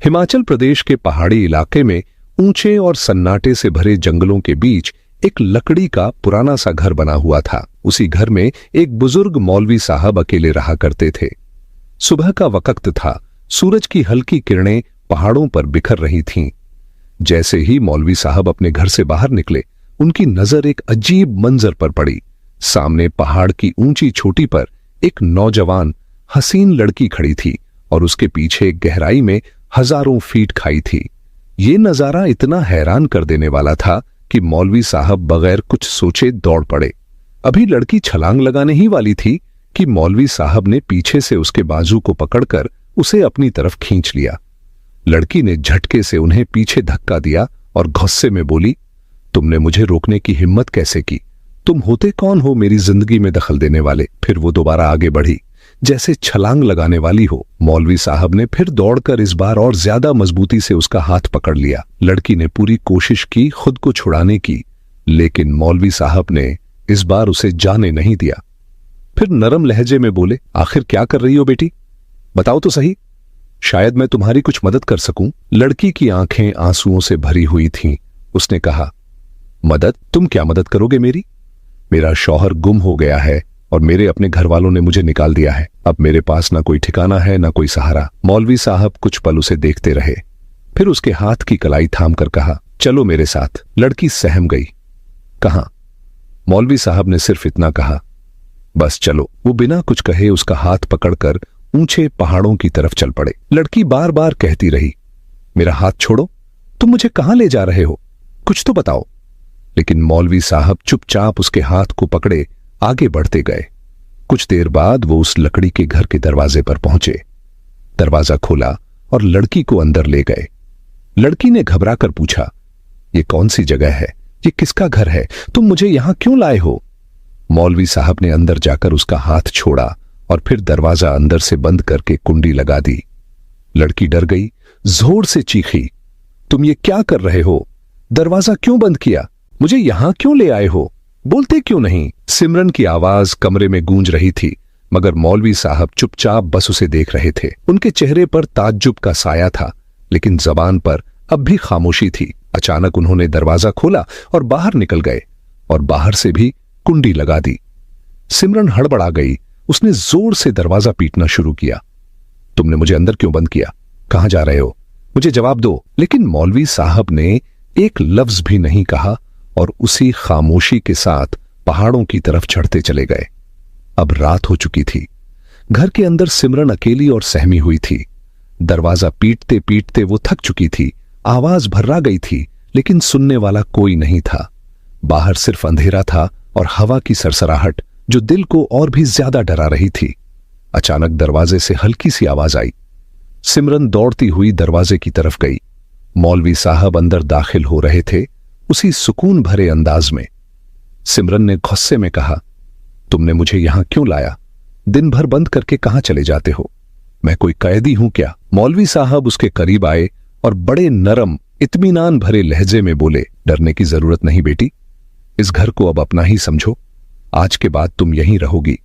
हिमाचल प्रदेश के पहाड़ी इलाके में ऊंचे और सन्नाटे से भरे जंगलों के बीच एक लकड़ी का पुराना सा घर बना हुआ था। उसी घर में एक बुजुर्ग मौलवी साहब अकेले रहा करते थे। सुबह का वक्त था। सूरज की हल्की किरणें पहाड़ों पर बिखर रही थीं। जैसे ही मौलवी साहब अपने घर से बाहर निकले, उनकी नजर एक अजीब मंजर पर पड़ी। सामने पहाड़ की ऊंची चोटी पर एक नौजवान हसीन लड़की खड़ी थी और उसके पीछे गहराई में हजारों फीट खाई थी। ये नजारा इतना हैरान कर देने वाला था कि मौलवी साहब बगैर कुछ सोचे दौड़ पड़े। अभी लड़की छलांग लगाने ही वाली थी कि मौलवी साहब ने पीछे से उसके बाजू को पकड़कर उसे अपनी तरफ खींच लिया। लड़की ने झटके से उन्हें पीछे धक्का दिया और गुस्से में बोली, तुमने मुझे रोकने की हिम्मत कैसे की? तुम होते कौन हो मेरी जिंदगी में दखल देने वाले? फिर वो दोबारा आगे बढ़ी, जैसे छलांग लगाने वाली हो। मौलवी साहब ने फिर दौड़कर इस बार और ज्यादा मजबूती से उसका हाथ पकड़ लिया। लड़की ने पूरी कोशिश की खुद को छुड़ाने की, लेकिन मौलवी साहब ने इस बार उसे जाने नहीं दिया। फिर नरम लहजे में बोले, आखिर क्या कर रही हो बेटी? बताओ तो सही, शायद मैं तुम्हारी कुछ मदद कर सकूं। लड़की की आंखें आंसुओं से भरी हुई थीं। उसने कहा, मदद? तुम क्या मदद करोगे मेरी? मेरा शौहर गुम हो गया है और मेरे अपने घर वालों ने मुझे निकाल दिया है। अब मेरे पास ना कोई ठिकाना है, ना कोई सहारा। मौलवी साहब कुछ पल उसे देखते रहे, फिर उसके हाथ की कलाई थामकर कहा, चलो मेरे साथ। लड़की सहम गई। कहां? मौलवी साहब ने सिर्फ इतना कहा, बस चलो। वो बिना कुछ कहे उसका हाथ पकड़कर ऊंचे पहाड़ों की तरफ चल पड़े। लड़की बार बार कहती रही, मेरा हाथ छोड़ो, तुम मुझे कहां ले जा रहे हो? कुछ तो बताओ। लेकिन मौलवी साहब चुपचाप उसके हाथ को पकड़े आगे बढ़ते गए। कुछ देर बाद वो उस लकड़ी के घर के दरवाजे पर पहुंचे। दरवाजा खोला और लड़की को अंदर ले गए। लड़की ने घबराकर पूछा, ये कौन सी जगह है? ये किसका घर है? तुम मुझे यहां क्यों लाए हो? मौलवी साहब ने अंदर जाकर उसका हाथ छोड़ा और फिर दरवाजा अंदर से बंद करके कुंडी लगा दी। लड़की डर गई, जोर से चीखी, तुम ये क्या कर रहे हो? दरवाजा क्यों बंद किया? मुझे यहां क्यों ले आए हो? बोलते क्यों नहीं? सिमरन की आवाज कमरे में गूंज रही थी, मगर मौलवी साहब चुपचाप बस उसे देख रहे थे। उनके चेहरे पर ताज्जुब का साया था, लेकिन जबान पर अब भी खामोशी थी। अचानक उन्होंने दरवाजा खोला और बाहर निकल गए, और बाहर से भी कुंडी लगा दी। सिमरन हड़बड़ा गई। उसने जोर से दरवाजा पीटना शुरू किया। तुमने मुझे अंदर क्यों बंद किया? कहां जा रहे हो? मुझे जवाब दो। लेकिन मौलवी साहब ने एक लफ्ज भी नहीं कहा और उसी खामोशी के साथ पहाड़ों की तरफ चढ़ते चले गए। अब रात हो चुकी थी। घर के अंदर सिमरन अकेली और सहमी हुई थी। दरवाजा पीटते पीटते वो थक चुकी थी। आवाज भर्रा गई थी, लेकिन सुनने वाला कोई नहीं था। बाहर सिर्फ अंधेरा था और हवा की सरसराहट जो दिल को और भी ज्यादा डरा रही थी। अचानक दरवाजे से हल्की सी आवाज आई। सिमरन दौड़ती हुई दरवाजे की तरफ गई। मौलवी साहब अंदर दाखिल हो रहे थे, उसी सुकून भरे अंदाज में। सिमरन ने गुस्से में कहा, तुमने मुझे यहां क्यों लाया? दिन भर बंद करके कहां चले जाते हो? मैं कोई कैदी हूं क्या? मौलवी साहब उसके करीब आए और बड़े नरम इत्मीनान भरे लहजे में बोले, डरने की जरूरत नहीं बेटी। इस घर को अब अपना ही समझो। आज के बाद तुम यहीं रहोगी।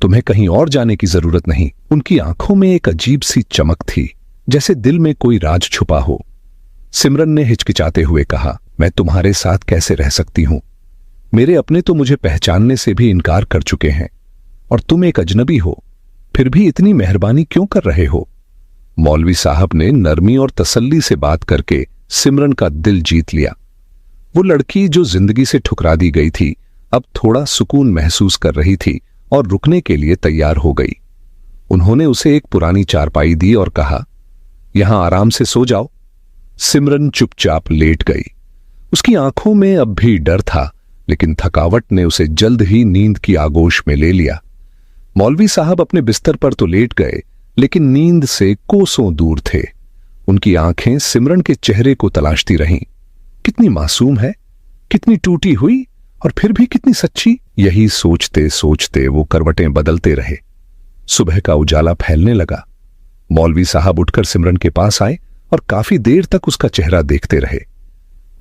तुम्हें कहीं और जाने की जरूरत नहीं। उनकी आंखों में एक अजीब सी चमक थी, जैसे दिल में कोई राज छुपा हो। सिमरन ने हिचकिचाते हुए कहा, मैं तुम्हारे साथ कैसे रह सकती हूं? मेरे अपने तो मुझे पहचानने से भी इनकार कर चुके हैं, और तुम एक अजनबी हो, फिर भी इतनी मेहरबानी क्यों कर रहे हो? मौलवी साहब ने नरमी और तसल्ली से बात करके सिमरन का दिल जीत लिया। वो लड़की जो जिंदगी से ठुकरा दी गई थी, अब थोड़ा सुकून महसूस कर रही थी और रुकने के लिए तैयार हो गई। उन्होंने उसे एक पुरानी चारपाई दी और कहा, यहां आराम से सो जाओ। सिमरन चुपचाप लेट गई। उसकी आंखों में अब भी डर था, लेकिन थकावट ने उसे जल्द ही नींद की आगोश में ले लिया। मौलवी साहब अपने बिस्तर पर तो लेट गए, लेकिन नींद से कोसों दूर थे। उनकी आंखें सिमरन के चेहरे को तलाशती रहीं। कितनी मासूम है, कितनी टूटी हुई, और फिर भी कितनी सच्ची। यही सोचते सोचते वो करवटें बदलते रहे। सुबह का उजाला फैलने लगा। मौलवी साहब उठकर सिमरन के पास आए और काफी देर तक उसका चेहरा देखते रहे।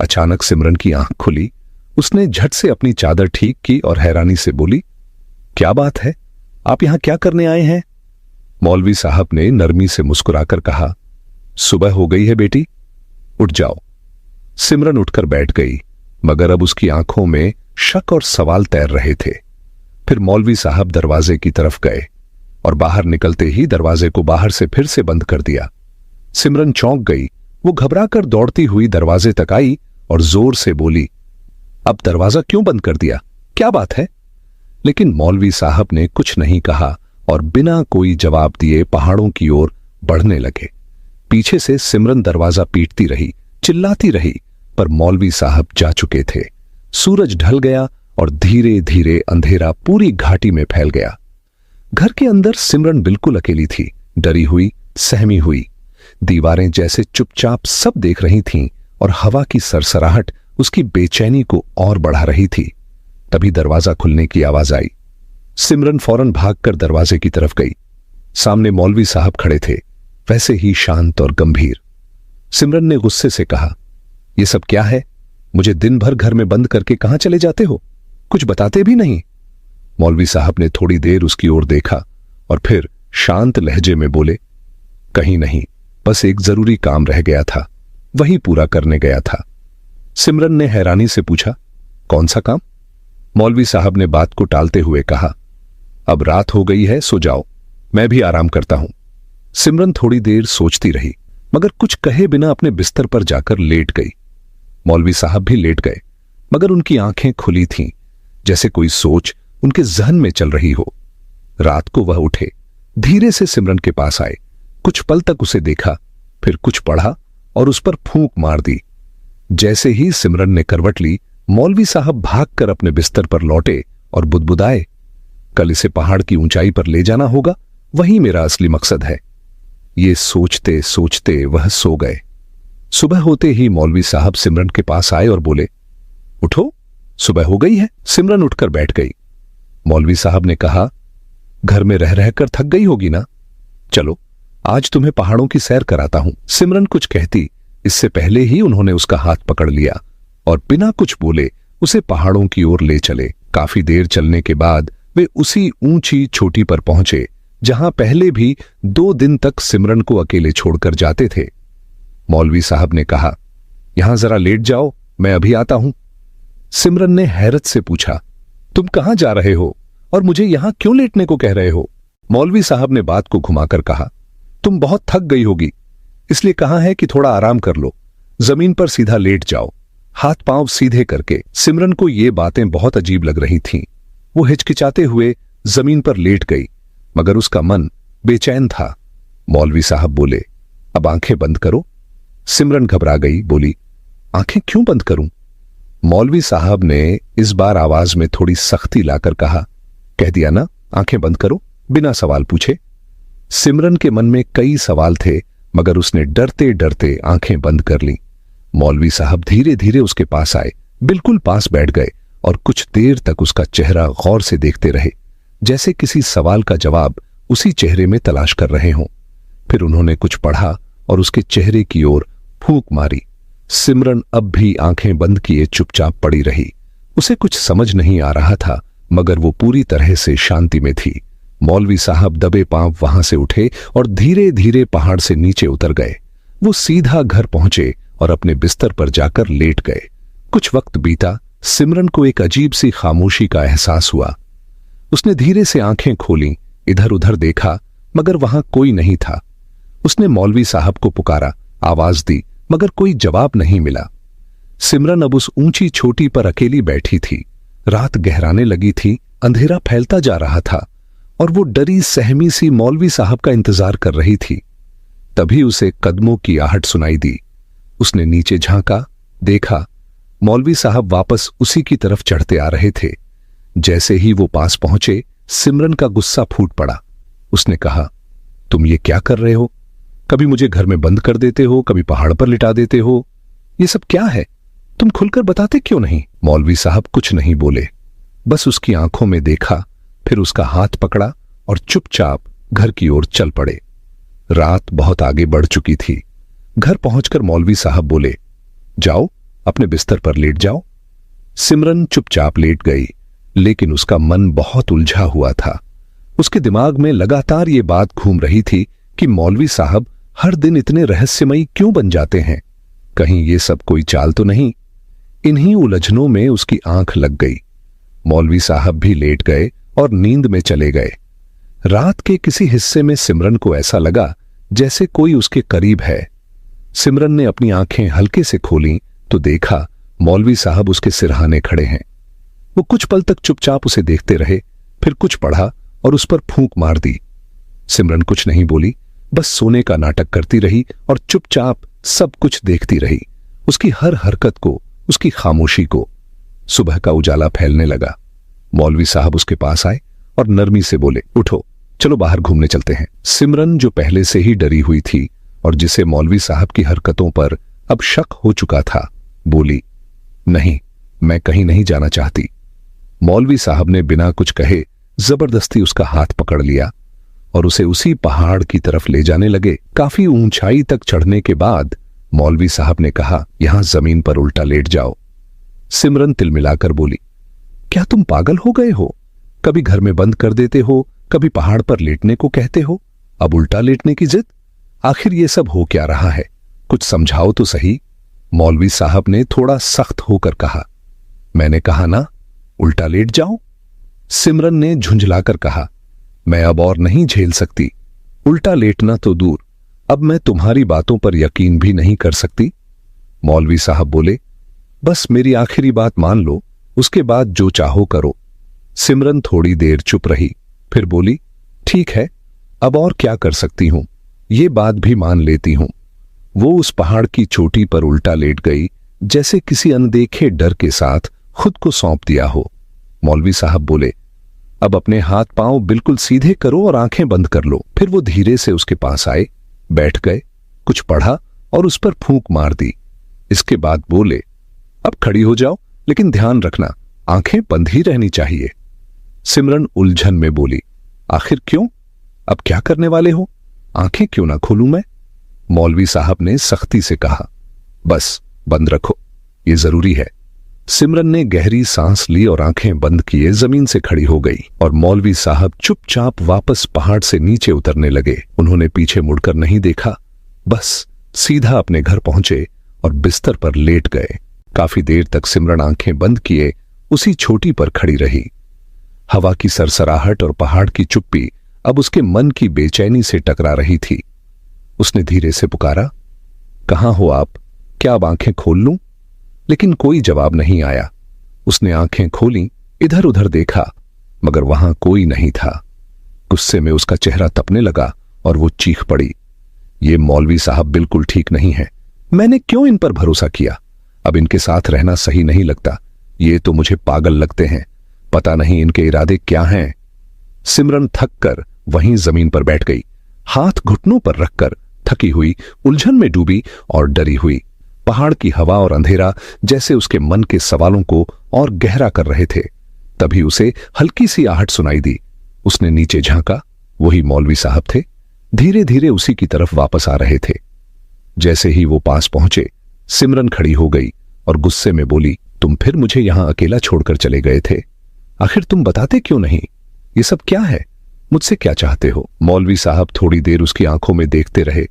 अचानक सिमरन की आंख खुली। उसने झट से अपनी चादर ठीक की और हैरानी से बोली, क्या बात है? आप यहां क्या करने आए हैं? मौलवी साहब ने नरमी से मुस्कुराकर कहा, सुबह हो गई है बेटी, उठ जाओ। सिमरन उठकर बैठ गई, मगर अब उसकी आंखों में शक और सवाल तैर रहे थे। फिर मौलवी साहब दरवाजे की तरफ गए और बाहर निकलते ही दरवाजे को बाहर से फिर से बंद कर दिया। सिमरन चौंक गई। वो घबराकर दौड़ती हुई दरवाजे तक आई और जोर से बोली, अब दरवाजा क्यों बंद कर दिया? क्या बात है? लेकिन मौलवी साहब ने कुछ नहीं कहा और बिना कोई जवाब दिए पहाड़ों की ओर बढ़ने लगे। पीछे से सिमरन दरवाजा पीटती रही, चिल्लाती रही, पर मौलवी साहब जा चुके थे। सूरज ढल गया और धीरे धीरे अंधेरा पूरी घाटी में फैल गया। घर के अंदर सिमरन बिल्कुल अकेली थी, डरी हुई, सहमी हुई। दीवारें जैसे चुपचाप सब देख रही थीं और हवा की सरसराहट उसकी बेचैनी को और बढ़ा रही थी। तभी दरवाजा खुलने की आवाज आई। सिमरन फौरन भागकर दरवाजे की तरफ गई। सामने मौलवी साहब खड़े थे, वैसे ही शांत और गंभीर। सिमरन ने गुस्से से कहा, यह सब क्या है? मुझे दिन भर घर में बंद करके कहां चले जाते हो? कुछ बताते भी नहीं। मौलवी साहब ने थोड़ी देर उसकी ओर देखा और फिर शांत लहजे में बोले, कहीं नहीं, बस एक जरूरी काम रह गया था, वही पूरा करने गया था। सिमरन ने हैरानी से पूछा, कौन सा काम? मौलवी साहब ने बात को टालते हुए कहा, अब रात हो गई है, सो जाओ, मैं भी आराम करता हूं। सिमरन थोड़ी देर सोचती रही, मगर कुछ कहे बिना अपने बिस्तर पर जाकर लेट गई। मौलवी साहब भी लेट गए, मगर उनकी आंखें खुली थीं, जैसे कोई सोच उनके जहन में चल रही हो। रात को वह उठे, धीरे से सिमरन के पास आए, कुछ पल तक उसे देखा, फिर कुछ पढ़ा और उस पर फूंक मार दी। जैसे ही सिमरन ने करवट ली, मौलवी साहब भागकर अपने बिस्तर पर लौटे और बुदबुदाए, कल इसे पहाड़ की ऊंचाई पर ले जाना होगा, वही मेरा असली मकसद है। ये सोचते सोचते वह सो गए। सुबह होते ही मौलवी साहब सिमरन के पास आए और बोले, उठो, सुबह हो गई है। सिमरन उठकर बैठ गई। मौलवी साहब ने कहा, घर में रह रहकर थक गई होगी ना, चलो आज तुम्हें पहाड़ों की सैर कराता हूं। सिमरन कुछ कहती, इससे पहले ही उन्होंने उसका हाथ पकड़ लिया और बिना कुछ बोले उसे पहाड़ों की ओर ले चले। काफी देर चलने के बाद वे उसी ऊंची चोटी पर पहुंचे जहां पहले भी 2 दिन तक सिमरन को अकेले छोड़कर जाते थे। मौलवी साहब ने कहा, यहां जरा लेट जाओ, मैं अभी आता हूं। सिमरन ने हैरत से पूछा, तुम कहां जा रहे हो और मुझे यहां क्यों लेटने को कह रहे हो? मौलवी साहब ने बात को घुमाकर कहा, तुम बहुत थक गई होगी, इसलिए कहा है कि थोड़ा आराम कर लो, जमीन पर सीधा लेट जाओ, हाथ पांव सीधे करके। सिमरन को ये बातें बहुत अजीब लग रही थीं। वो हिचकिचाते हुए जमीन पर लेट गई, मगर उसका मन बेचैन था। मौलवी साहब बोले, अब आंखें बंद करो। सिमरन घबरा गई, बोली, आंखें क्यों बंद करूं? मौलवी साहब ने इस बार आवाज में थोड़ी सख्ती लाकर कहा, कह दिया ना, आंखें बंद करो, बिना सवाल पूछे। सिमरन के मन में कई सवाल थे, मगर उसने डरते डरते आंखें बंद कर लीं। मौलवी साहब धीरे धीरे उसके पास आए, बिल्कुल पास बैठ गए और कुछ देर तक उसका चेहरा गौर से देखते रहे, जैसे किसी सवाल का जवाब उसी चेहरे में तलाश कर रहे हों। फिर उन्होंने कुछ पढ़ा और उसके चेहरे की ओर फूंक मारी। सिमरन अब भी आंखें बंद किए चुपचाप पड़ी रही। उसे कुछ समझ नहीं आ रहा था, मगर वो पूरी तरह से शांति में थी। मौलवी साहब दबे पांव वहां से उठे और धीरे धीरे पहाड़ से नीचे उतर गए। वो सीधा घर पहुंचे और अपने बिस्तर पर जाकर लेट गए। कुछ वक्त बीता, सिमरन को एक अजीब सी खामोशी का एहसास हुआ। उसने धीरे से आंखें खोलीं, इधर उधर देखा, मगर वहां कोई नहीं था। उसने मौलवी साहब को पुकारा, आवाज दी, मगर कोई जवाब नहीं मिला। सिमरन अब उस ऊंची चोटी पर अकेली बैठी थी। रात गहराने लगी थी, अंधेरा फैलता जा रहा था और वो डरी सहमी सी मौलवी साहब का इंतजार कर रही थी। तभी उसे कदमों की आहट सुनाई दी। उसने नीचे झांका, देखा मौलवी साहब वापस उसी की तरफ चढ़ते आ रहे थे। जैसे ही वो पास पहुंचे, सिमरन का गुस्सा फूट पड़ा। उसने कहा, तुम ये क्या कर रहे हो? कभी मुझे घर में बंद कर देते हो, कभी पहाड़ पर लिटा देते हो, ये सब क्या है? तुम खुलकर बताते क्यों नहीं? मौलवी साहब कुछ नहीं बोले, बस उसकी आंखों में देखा, फिर उसका हाथ पकड़ा और चुपचाप घर की ओर चल पड़े। रात बहुत आगे बढ़ चुकी थी। घर पहुंचकर मौलवी साहब बोले, जाओ अपने बिस्तर पर लेट जाओ। सिमरन चुपचाप लेट गई, लेकिन उसका मन बहुत उलझा हुआ था। उसके दिमाग में लगातार ये बात घूम रही थी कि मौलवी साहब हर दिन इतने रहस्यमयी क्यों बन जाते हैं? कहीं ये सब कोई चाल तो नहीं? इन्हीं उलझनों में उसकी आंख लग गई। मौलवी साहब भी लेट गए और नींद में चले गए। रात के किसी हिस्से में सिमरन को ऐसा लगा जैसे कोई उसके करीब है। सिमरन ने अपनी आंखें हल्के से खोलीं तो देखा मौलवी साहब उसके सिरहाने खड़े हैं। वो कुछ पल तक चुपचाप उसे देखते रहे, फिर कुछ पढ़ा और उस पर फूंक मार दी। सिमरन कुछ नहीं बोली, बस सोने का नाटक करती रही और चुपचाप सब कुछ देखती रही, उसकी हर हरकत को, उसकी खामोशी को। सुबह का उजाला फैलने लगा। मौलवी साहब उसके पास आए और नरमी से बोले, उठो, चलो बाहर घूमने चलते हैं। सिमरन जो पहले से ही डरी हुई थी और जिसे मौलवी साहब की हरकतों पर अब शक हो चुका था, बोली, नहीं, मैं कहीं नहीं जाना चाहती। मौलवी साहब ने बिना कुछ कहे जबरदस्ती उसका हाथ पकड़ लिया और उसे उसी पहाड़ की तरफ ले जाने लगे। काफी ऊंचाई तक चढ़ने के बाद मौलवी साहब ने कहा, यहां जमीन पर उल्टा लेट जाओ। सिमरन तिलमिलाकर बोली, क्या तुम पागल हो गए हो? कभी घर में बंद कर देते हो, कभी पहाड़ पर लेटने को कहते हो, अब उल्टा लेटने की जिद? आखिर ये सब हो क्या रहा है? कुछ समझाओ तो सही। मौलवी साहब ने थोड़ा सख्त होकर कहा। मैंने कहा ना, उल्टा लेट जाओ। सिमरन ने झुंझलाकर कहा, मैं अब और नहीं झेल सकती। उल्टा लेटना तो दूर, अब मैं तुम्हारी बातों पर यकीन भी नहीं कर सकती। मौलवी साहब बोले, बस मेरी आखिरी बात मान लो, उसके बाद जो चाहो करो। सिमरन थोड़ी देर चुप रही, फिर बोली, ठीक है, अब और क्या कर सकती हूं, ये बात भी मान लेती हूं। वो उस पहाड़ की चोटी पर उल्टा लेट गई, जैसे किसी अनदेखे डर के साथ खुद को सौंप दिया हो। मौलवी साहब बोले, अब अपने हाथ पांव बिल्कुल सीधे करो और आंखें बंद कर लो। फिर वो धीरे से उसके पास आए, बैठ गए, कुछ पढ़ा और उस पर फूंक मार दी। इसके बाद बोले, अब खड़ी हो जाओ, लेकिन ध्यान रखना, आंखें बंद ही रहनी चाहिए। सिमरन उलझन में बोली, आखिर क्यों? अब क्या करने वाले हो? आंखें क्यों ना खोलूं मैं? मौलवी साहब ने सख्ती से कहा, बस बंद रखो, ये जरूरी है। सिमरन ने गहरी सांस ली और आंखें बंद किए जमीन से खड़ी हो गई और मौलवी साहब चुपचाप वापस पहाड़ से नीचे उतरने लगे। उन्होंने पीछे मुड़कर नहीं देखा, बस सीधा अपने घर पहुंचे और बिस्तर पर लेट गए। काफी देर तक सिमरन आंखें बंद किए उसी चोटी पर खड़ी रही। हवा की सरसराहट और पहाड़ की चुप्पी अब उसके मन की बेचैनी से टकरा रही थी। उसने धीरे से पुकारा, कहां हो आप? क्या अब आंखें खोल लूं? लेकिन कोई जवाब नहीं आया। उसने आंखें खोली, इधर उधर देखा, मगर वहां कोई नहीं था। गुस्से में उसका चेहरा तपने लगा और वो चीख पड़ी, ये मौलवी साहब बिल्कुल ठीक नहीं है। मैंने क्यों इन पर भरोसा किया? अब इनके साथ रहना सही नहीं लगता। ये तो मुझे पागल लगते हैं, पता नहीं इनके इरादे क्या हैं। सिमरन थक कर वहीं जमीन पर बैठ गई, हाथ घुटनों पर रखकर, थकी हुई, उलझन में डूबी और डरी हुई। पहाड़ की हवा और अंधेरा जैसे उसके मन के सवालों को और गहरा कर रहे थे। तभी उसे हल्की सी आहट सुनाई दी। उसने नीचे झांका, वही मौलवी साहब थे, धीरे धीरे उसी की तरफ वापस आ रहे थे। जैसे ही वो पास पहुंचे, सिमरन खड़ी हो गई और गुस्से में बोली, तुम फिर मुझे यहां अकेला छोड़कर चले गए थे। आखिर तुम बताते क्यों नहीं? ये सब क्या है? मुझसे क्या चाहते हो? मौलवी साहब थोड़ी देर उसकी आंखों में देखते रहे,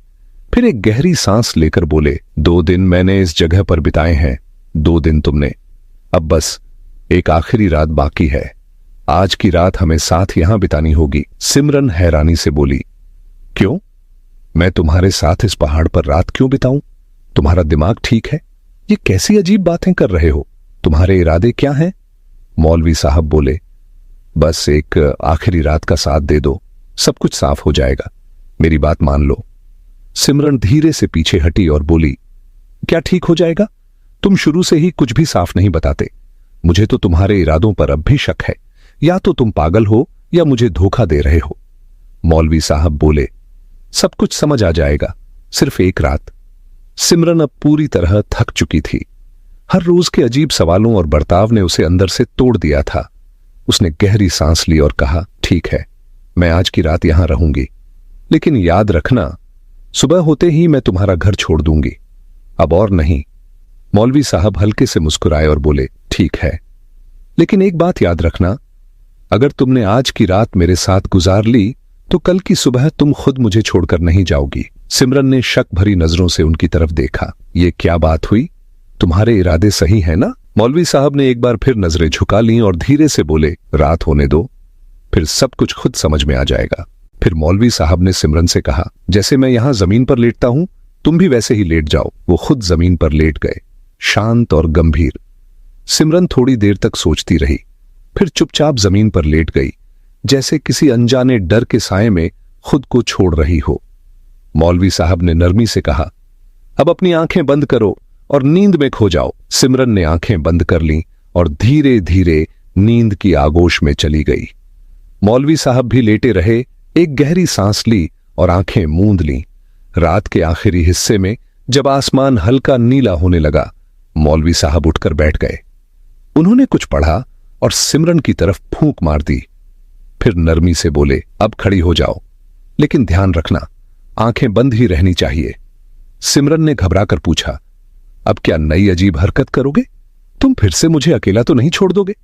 फिर एक गहरी सांस लेकर बोले, 2 दिन मैंने इस जगह पर बिताए हैं, 2 दिन तुमने। अब बस एक आखिरी रात बाकी है। आज की रात हमें साथ यहां बितानी होगी। सिमरन हैरानी से बोली, क्यों? मैं तुम्हारे साथ इस पहाड़ पर रात क्यों बिताऊं? तुम्हारा दिमाग ठीक है? ये कैसी अजीब बातें कर रहे हो? तुम्हारे इरादे क्या हैं? मौलवी साहब बोले, बस एक आखिरी रात का साथ दे दो, सब कुछ साफ हो जाएगा, मेरी बात मान लो। सिमरन धीरे से पीछे हटी और बोली, क्या ठीक हो जाएगा? तुम शुरू से ही कुछ भी साफ नहीं बताते। मुझे तो तुम्हारे इरादों पर अब भी शक है। या तो तुम पागल हो या मुझे धोखा दे रहे हो। मौलवी साहब बोले, सब कुछ समझ आ जाएगा, सिर्फ एक रात। सिमरन अब पूरी तरह थक चुकी थी। हर रोज के अजीब सवालों और बर्ताव ने उसे अंदर से तोड़ दिया था। उसने गहरी सांस ली और कहा, ठीक है, मैं आज की रात यहां रहूंगी, लेकिन याद रखना, सुबह होते ही मैं तुम्हारा घर छोड़ दूंगी, अब और नहीं। मौलवी साहब हल्के से मुस्कुराए और बोले, ठीक है, लेकिन एक बात याद रखना, अगर तुमने आज की रात मेरे साथ गुजार ली तो कल की सुबह तुम खुद मुझे छोड़कर नहीं जाओगी। सिमरन ने शक भरी नजरों से उनकी तरफ देखा। ये क्या बात हुई? तुम्हारे इरादे सही है ना? मौलवी साहब ने एक बार फिर नजरें झुका लीं और धीरे से बोले, रात होने दो, फिर सब कुछ खुद समझ में आ जाएगा। फिर मौलवी साहब ने सिमरन से कहा, जैसे मैं यहां जमीन पर लेटता हूं, तुम भी वैसे ही लेट जाओ। वो खुद जमीन पर लेट गए, शांत और गंभीर। सिमरन थोड़ी देर तक सोचती रही, फिर चुपचाप जमीन पर लेट गई, जैसे किसी अनजाने डर के साए में खुद को छोड़ रही हो। मौलवी साहब ने नरमी से कहा, अब अपनी आंखें बंद करो और नींद में खो जाओ। सिमरन ने आंखें बंद कर लीं और धीरे धीरे नींद की आगोश में चली गई। मौलवी साहब भी लेटे रहे, एक गहरी सांस ली और आंखें मूंद लीं। रात के आखिरी हिस्से में जब आसमान हल्का नीला होने लगा, मौलवी साहब उठकर बैठ गए। उन्होंने कुछ पढ़ा और सिमरन की तरफ फूंक मार दी। फिर नरमी से बोले, अब खड़ी हो जाओ, लेकिन ध्यान रखना, आंखें बंद ही रहनी चाहिए। सिमरन ने घबराकर पूछा, अब क्या नई अजीब हरकत करोगे? तुम फिर से मुझे अकेला तो नहीं छोड़ दोगे?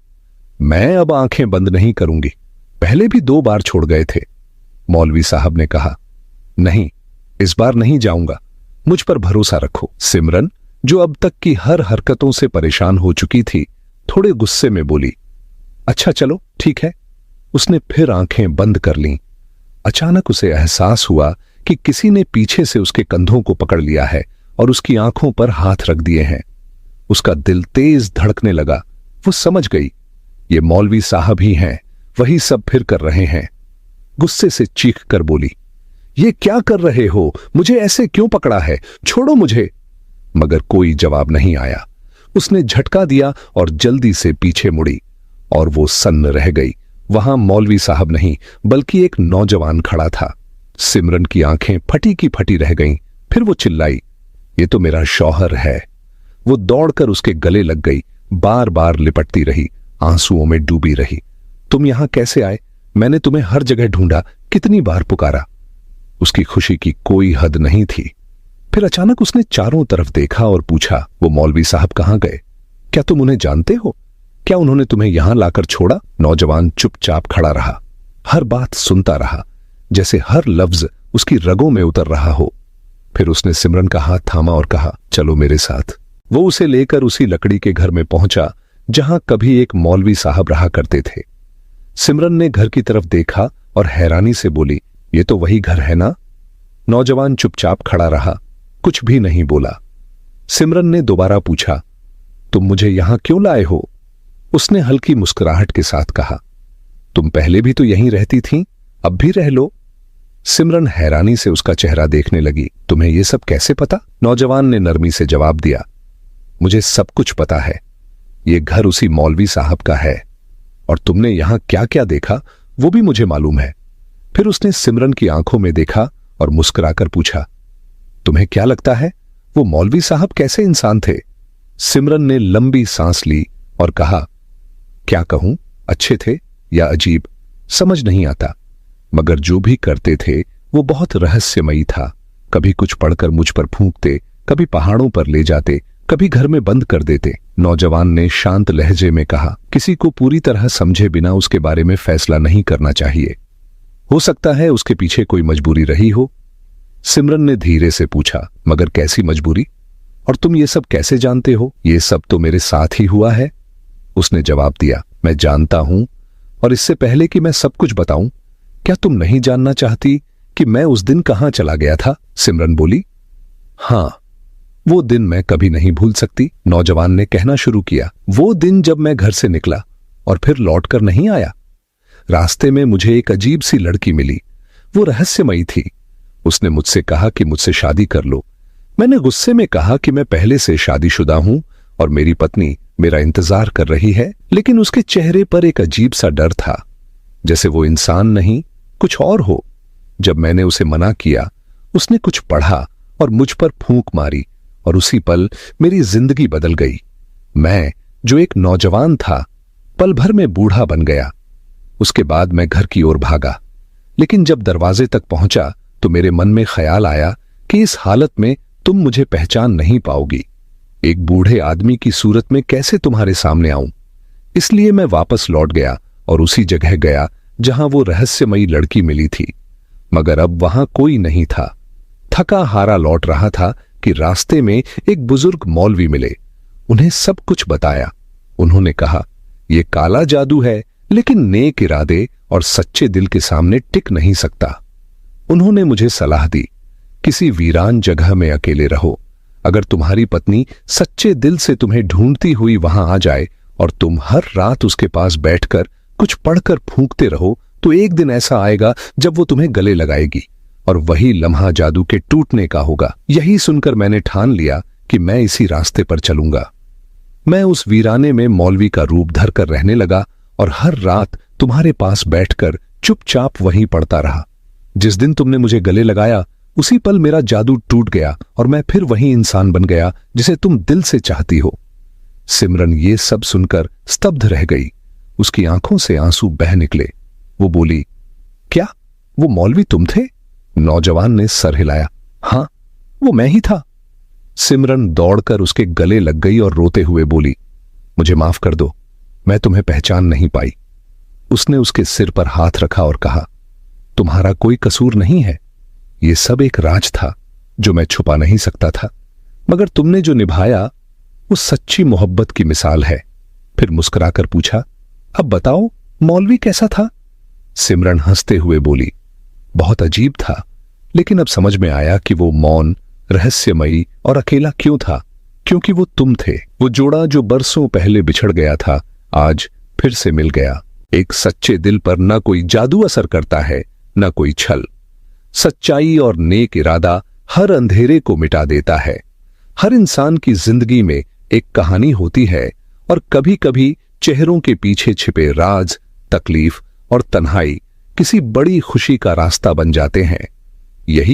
मैं अब आंखें बंद नहीं करूंगी, पहले भी 2 बार छोड़ गए थे। मौलवी साहब ने कहा, नहीं, इस बार नहीं जाऊंगा, मुझ पर भरोसा रखो। सिमरन, जो अब तक की हर हरकतों से परेशान हो चुकी थी, थोड़े गुस्से में बोली, अच्छा चलो ठीक है। उसने फिर आंखें बंद कर लीं। अचानक उसे एहसास हुआ कि किसी ने पीछे से उसके कंधों को पकड़ लिया है और उसकी आंखों पर हाथ रख दिए हैं। उसका दिल तेज धड़कने लगा। वो समझ गई, ये मौलवी साहब ही हैं, वही सब फिर कर रहे हैं। गुस्से से चीख कर बोली, ये क्या कर रहे हो? मुझे ऐसे क्यों पकड़ा है? छोड़ो मुझे। मगर कोई जवाब नहीं आया। उसने झटका दिया और जल्दी से पीछे मुड़ी और वो सन्न रह गई। वहां मौलवी साहब नहीं, बल्कि एक नौजवान खड़ा था। सिमरन की आंखें फटी की फटी रह गईं। फिर वो चिल्लाई, ये तो मेरा शौहर है। वो दौड़कर उसके गले लग गई, बार बार लिपटती रही, आंसुओं में डूबी रही। तुम यहां कैसे आए? मैंने तुम्हें हर जगह ढूंढा, कितनी बार पुकारा। उसकी खुशी की कोई हद नहीं थी। फिर अचानक उसने चारों तरफ देखा और पूछा, वो मौलवी साहब कहां गए? क्या तुम उन्हें जानते हो? क्या उन्होंने तुम्हें यहां लाकर छोड़ा? नौजवान चुपचाप खड़ा रहा, हर बात सुनता रहा, जैसे हर लफ्ज उसकी रगों में उतर रहा हो। फिर उसने सिमरन का हाथ थामा और कहा, चलो मेरे साथ। वो उसे लेकर उसी लकड़ी के घर में पहुंचा जहां कभी एक मौलवी साहब रहा करते थे। सिमरन ने घर की तरफ देखा और हैरानी से बोली, ये तो वही घर है ना? नौजवान चुपचाप खड़ा रहा, कुछ भी नहीं बोला। सिमरन ने दोबारा पूछा, तुम मुझे यहां क्यों लाए हो? उसने हल्की मुस्कुराहट के साथ कहा, तुम पहले भी तो यहीं रहती थीं, अब भी रह लो। सिमरन हैरानी से उसका चेहरा देखने लगी। तुम्हें यह सब कैसे पता? नौजवान ने नरमी से जवाब दिया, मुझे सब कुछ पता है। यह घर उसी मौलवी साहब का है और तुमने यहां क्या क्या देखा वो भी मुझे मालूम है। फिर उसने सिमरन की आंखों में देखा और मुस्कुराकर पूछा, तुम्हें क्या लगता है वो मौलवी साहब कैसे इंसान थे? सिमरन ने लंबी सांस ली और कहा, क्या कहूं, अच्छे थे या अजीब, समझ नहीं आता, मगर जो भी करते थे वो बहुत रहस्यमयी था। कभी कुछ पढ़कर मुझ पर फूंकते, कभी पहाड़ों पर ले जाते, कभी घर में बंद कर देते। नौजवान ने शांत लहजे में कहा, किसी को पूरी तरह समझे बिना उसके बारे में फैसला नहीं करना चाहिए। हो सकता है उसके पीछे कोई मजबूरी रही हो। सिमरन ने धीरे से पूछा, मगर कैसी मजबूरी? और तुम ये सब कैसे जानते हो? ये सब तो मेरे साथ ही हुआ है। उसने जवाब दिया, मैं जानता हूं, और इससे पहले कि मैं सब कुछ बताऊं, क्या तुम नहीं जानना चाहती कि मैं उस दिन कहां चला गया था? सिमरन बोली, हां, वो दिन मैं कभी नहीं भूल सकती। नौजवान ने कहना शुरू किया, वो दिन जब मैं घर से निकला और फिर लौटकर नहीं आया। रास्ते में मुझे एक अजीब सी लड़की मिली। वो रहस्यमयी थी। उसने मुझसे कहा कि मुझसे शादी कर लो। मैंने गुस्से में कहा कि मैं पहले से शादीशुदा हूं और मेरी पत्नी मेरा इंतजार कर रही है, लेकिन उसके चेहरे पर एक अजीब सा डर था, जैसे वो इंसान नहीं कुछ और हो। जब मैंने उसे मना किया, उसने कुछ पढ़ा और मुझ पर फूंक मारी और उसी पल मेरी जिंदगी बदल गई। मैं, जो एक नौजवान था, पल भर में बूढ़ा बन गया। उसके बाद मैं घर की ओर भागा, लेकिन जब दरवाजे तक पहुंचा तो मेरे मन में ख्याल आया कि इस हालत में तुम मुझे पहचान नहीं पाओगी। एक बूढ़े आदमी की सूरत में कैसे तुम्हारे सामने आऊं? इसलिए मैं वापस लौट गया और उसी जगह गया जहां वो रहस्यमयी लड़की मिली थी, मगर अब वहां कोई नहीं था। थका हारा लौट रहा था कि रास्ते में एक बुजुर्ग मौलवी मिले। उन्हें सब कुछ बताया। उन्होंने कहा, यह काला जादू है, लेकिन नेक इरादे और सच्चे दिल के सामने टिक नहीं सकता। उन्होंने मुझे सलाह दी, किसी वीरान जगह में अकेले रहो। अगर तुम्हारी पत्नी सच्चे दिल से तुम्हें ढूंढती हुई वहां आ जाए और तुम हर रात उसके पास बैठकर कुछ पढ़कर फूंकते रहो, तो एक दिन ऐसा आएगा जब वो तुम्हें गले लगाएगी और वही लम्हा जादू के टूटने का होगा। यही सुनकर मैंने ठान लिया कि मैं इसी रास्ते पर चलूंगा। मैं उस वीराने में मौलवी का रूप धरकर रहने लगा और हर रात तुम्हारे पास बैठकर चुपचाप वहीं पढ़ता रहा। जिस दिन तुमने मुझे गले लगाया, उसी पल मेरा जादू टूट गया और मैं फिर वही इंसान बन गया जिसे तुम दिल से चाहती हो। सिमरन ये सब सुनकर स्तब्ध रह गई। उसकी आंखों से आंसू बह निकले। वो बोली, क्या वो मौलवी तुम थे? नौजवान ने सर हिलाया। हां, वो मैं ही था। सिमरन दौड़कर उसके गले लग गई और रोते हुए बोली, मुझे माफ कर दो, मैं तुम्हें पहचान नहीं पाई। उसने उसके सिर पर हाथ रखा और कहा, तुम्हारा कोई कसूर नहीं है। यह सब एक राज था जो मैं छुपा नहीं सकता था, मगर तुमने जो निभाया वो सच्ची मोहब्बत की मिसाल है। फिर मुस्कुराकर पूछा, अब बताओ मौलवी कैसा था? सिमरन हंसते हुए बोली, बहुत अजीब था, लेकिन अब समझ में आया कि वो मौन, रहस्यमयी और अकेला क्यों था, क्योंकि वो तुम थे। वो जोड़ा जो बरसों पहले बिछड़ गया था, आज फिर से मिल गया। एक सच्चे दिल पर न कोई जादू असर करता है, न कोई छल। सच्चाई और नेक इरादा हर अंधेरे को मिटा देता है। हर इंसान की जिंदगी में एक कहानी होती है और कभी कभी चेहरों के पीछे छिपे राज, तकलीफ और तन्हाई किसी बड़ी खुशी का रास्ता बन जाते हैं। यही